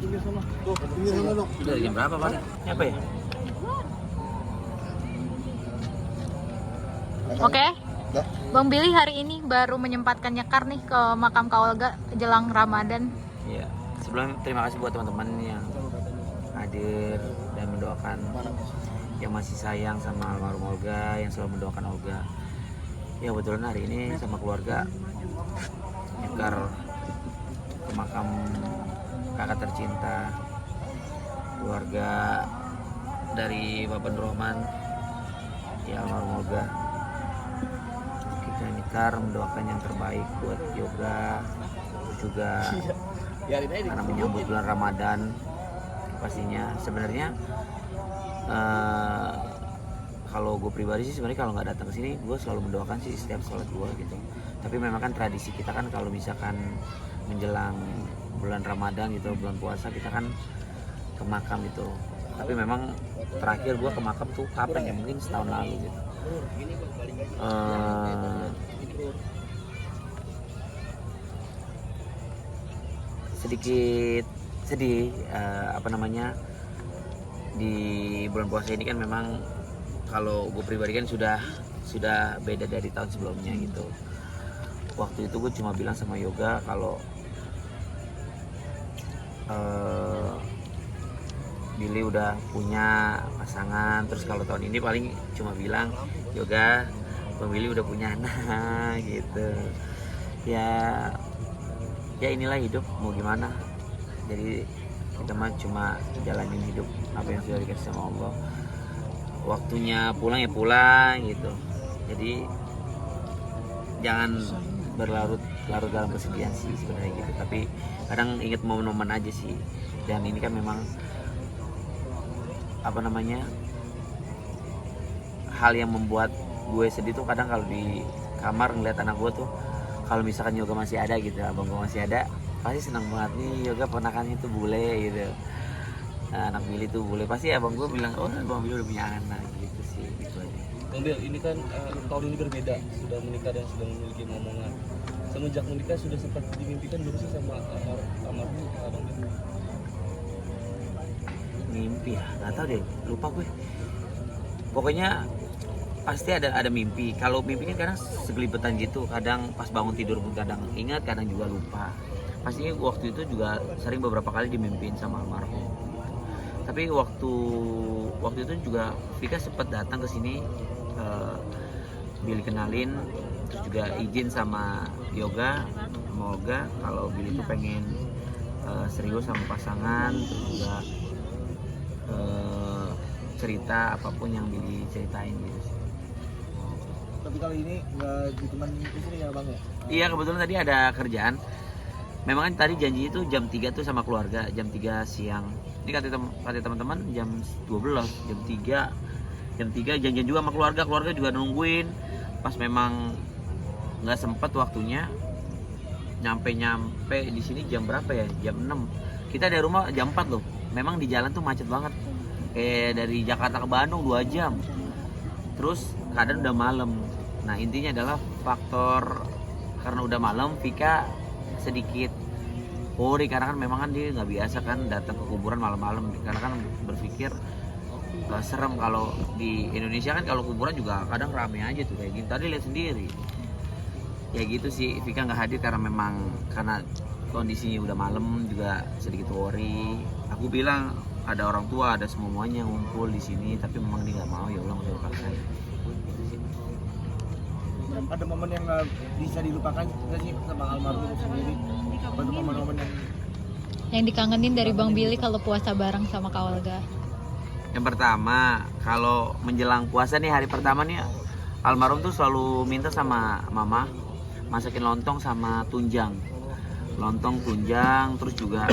pinggir sana. Tuh, pinggir sana dong. Udah jam berapa, Pak? Apa ya? Oke. Bang Billy hari ini baru menyempatkan nyekar nih ke makam Kak Olga jelang Ramadan. Iya. Sebelum terima kasih buat teman-teman yang hadir dan mendoakan, yang masih sayang sama almarhum Olga, yang selalu mendoakan Olga. Ya kebetulan hari ini sama keluarga nyekar ke makam kakak tercinta keluarga dari Bapak Nurrohman, ya almarhum Olga. Kita nyekar mendoakan yang terbaik buat Yoga, terus juga karena menyambut bulan Ramadan. Pastinya sebenarnya kalau gue pribadi sih sebenarnya kalau nggak datang ke sini gue selalu mendoakan sih setiap sholat gue gitu. Tapi memang kan tradisi kita kan kalau misalkan menjelang bulan Ramadan gitu, bulan puasa kita kan ke makam gitu. Tapi memang terakhir gue ke makam tuh kapan ya, mungkin setahun lalu gitu. Sedikit sedih di bulan puasa ini kan memang kalau gue pribadi kan sudah beda dari tahun sebelumnya gitu. Waktu itu gue cuma bilang sama Yoga kalau Billy udah punya pasangan, terus kalau tahun ini paling cuma bilang Yoga, Bang Billy udah punya anak gitu. Ya inilah hidup, mau gimana. Jadi kita mah cuma jalanin hidup apa yang sudah dikasih sama Allah. Waktunya pulang ya pulang gitu. Jadi jangan berlarut-larut dalam kesedihan sih sebenarnya gitu. Tapi kadang inget momen-momen aja sih. Dan ini kan memang hal yang membuat gue sedih tuh kadang kalau di kamar ngeliat anak gue tuh, kalau misalkan Yoga masih ada gitu, abang gue masih ada, pasti senang banget nih Yoga ponakannya tuh bule gitu. Anak Billy tuh bule, pasti abang gue bilang oh abang Billy udah punya anak gitu sih gitu aja. Bang Bil, ini kan tahun ini berbeda, sudah menikah dan sudah memiliki momongan. Semenjak menikah sudah sempat dimimpikan belum sih sama almarhum Bang Bil? Mimpi ya, nggak tahu deh, lupa gue. Pokoknya pasti ada mimpi. Kalau mimpi kan kadang segelibetan gitu, kadang pas bangun tidur pun kadang ingat, kadang juga lupa. Pastinya waktu itu juga sering beberapa kali dimimpiin sama almarhum. Tapi waktu itu juga Vika sempat datang ke sini, Billy kenalin, terus juga izin sama Yoga, sama Olga kalau Billy tuh pengen serius sama pasangan, terus juga cerita apapun yang Billy ceritain gitu sih. Tapi kali ini nggak ditemani istri ya Bang ya? Iya kebetulan tadi ada kerjaan. Memang kan tadi janji itu jam 3 tuh sama keluarga, jam 3 siang. Ini kata teman-teman jam 12, jam 3 janjian juga sama keluarga juga nungguin. Pas memang nggak sempet waktunya, nyampe di sini jam berapa ya? Jam 6. Kita dari rumah jam 4 loh. Memang di jalan tuh macet banget. Kayak dari Jakarta ke Bandung 2 jam. Terus kadang udah malam. Nah intinya adalah faktor karena udah malam, Vika sedikit worry karena kan memang kan dia nggak biasa kan datang ke kuburan malam-malam, karena kan berpikir serem. Kalau di Indonesia kan kalau kuburan juga kadang rame aja tuh kayak gini. Tadi lihat sendiri. Ya gitu sih, Vika nggak hadir karena kondisinya udah malam, juga sedikit worry. Aku bilang ada orang tua, ada semuanya ngumpul di sini, tapi memang dia nggak mau, ya Allah nggak paksain. Ada momen yang nggak bisa dilupakan nggak sih sama almarhum sendiri? Apa momen-momen Yang dikangenin dari Bang Billy kalau puasa bareng sama Kak Olga? Yang pertama, kalau menjelang puasa nih, hari pertama nih, almarhum tuh selalu minta sama mama masakin lontong sama tunjang. Lontong, tunjang, terus juga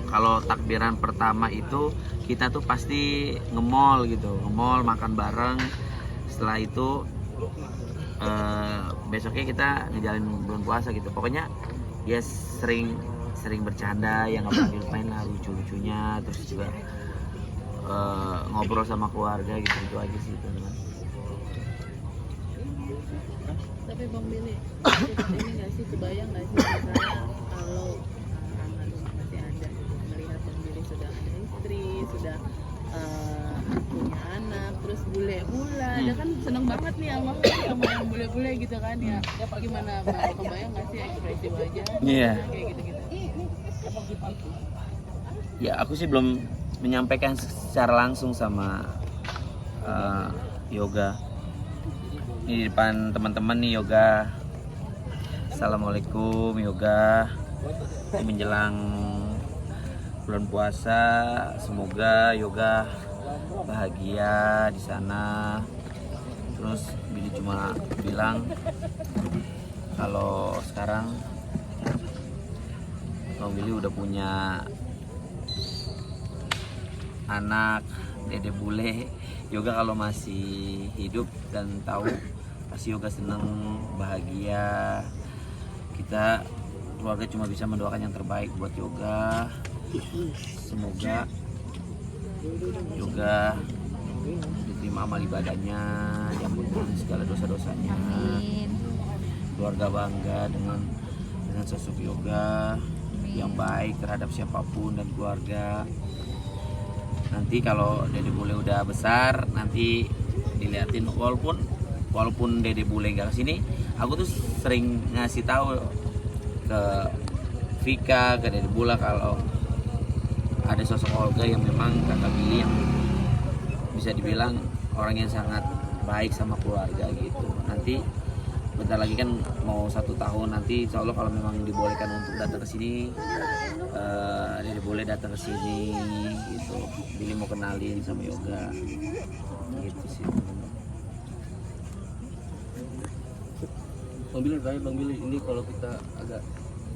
kalau takbiran pertama itu kita tuh pasti nge-mall gitu, nge-mall makan bareng. Setelah itu besoknya kita ngejalanin bulan puasa gitu. Pokoknya ya sering bercanda, yang nggak pernah dilupain lah lucu-lucunya, terus juga ngobrol sama keluarga gitu aja sih teman-teman. Tapi Bang Billy, ini nggak sih, kebayang nggak sih misalnya kalau almarhum masih ada, melihat bule-bule, dia kan seneng banget nih sama yang bule-bule gitu kan ya. Gimana Bang, kebayang nggak sih ekspresi wajah Iya. kayak gitu-gitu? Ya aku sih belum menyampaikan secara langsung sama Yoga. Ini di depan teman-teman nih Yoga. Assalamualaikum Yoga. Ini menjelang bulan puasa, semoga Yoga bahagia di sana. Terus Billy cuma bilang kalau sekarang Bang Billy udah punya anak dede bule. Yoga kalau masih hidup dan tahu pasti Yoga seneng, bahagia. Kita keluarga cuma bisa mendoakan yang terbaik buat Yoga. Semoga Yoga diterima amal ibadahnya, diampuni segala dosa-dosanya. Amin. Keluarga bangga dengan sosok Yoga yang baik terhadap siapapun dan keluarga. Nanti kalau dede bule udah besar, nanti diliatin walaupun dede bule gak kesini, aku tuh sering ngasih tahu ke Vika, ke dede bule kalau ada sosok Olga yang memang kakak Billy yang bisa dibilang orang yang sangat baik sama keluarga gitu. Nanti bentar lagi kan mau 1 tahun, nanti insya Allah kalau memang dibolehkan untuk datang ke sini, dia boleh datang ke sini gitu. Billy mau kenalin sama Yoga gitu sih. Bang Billy, ini kalau kita agak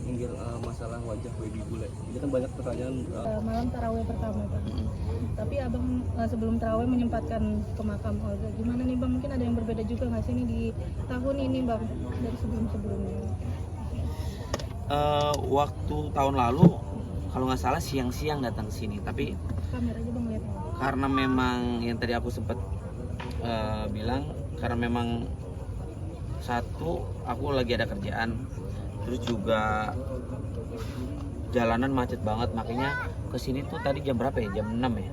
minggir masalah wajah baby bule, ini kan banyak pertanyaan. Malam tarawih pertama Bang. Tapi abang sebelum tarawih menyempatkan ke makam Olga. Gimana nih Bang? Mungkin ada yang berbeda juga nggak sih nih di tahun ini Bang dari sebelum-sebelumnya? Waktu tahun lalu kalau nggak salah siang-siang datang ke sini, tapi Kamera aja Bang lihat. karena memang yang tadi aku sempat bilang, karena memang satu aku lagi ada kerjaan, terus juga jalanan macet banget, makanya kesini tuh tadi jam berapa ya, jam 6 ya,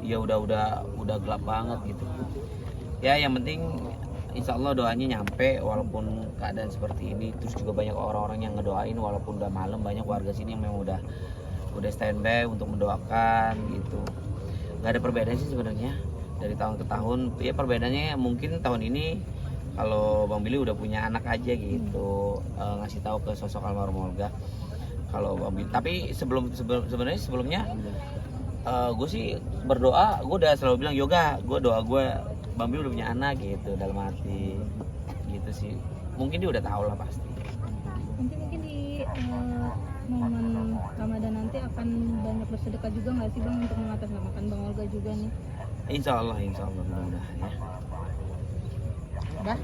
ya udah gelap banget gitu ya. Yang penting insya Allah doanya nyampe walaupun keadaan seperti ini. Terus juga banyak orang-orang yang ngedoain walaupun udah malam, banyak warga sini yang memang udah standby untuk mendoakan gitu. Nggak ada perbedaan sih sebenarnya dari tahun ke tahun ya. Perbedaannya mungkin tahun ini kalau Bang Billy udah punya anak aja gitu, ngasih tahu ke sosok almarhum Olga. Kalau Bang Billy, tapi sebenarnya sebelumnya gue sih berdoa, gue udah selalu bilang Yoga, gue doa gue Bang Billy udah punya anak gitu dalam hati gitu sih. Mungkin dia udah tahu lah pasti. Mungkin di momen Ramadan nanti akan banyak bersedekah juga nggak sih Bang untuk mengatasnamakan Bang Olga juga nih? Insya Allah mudah-mudahan ya. Udah.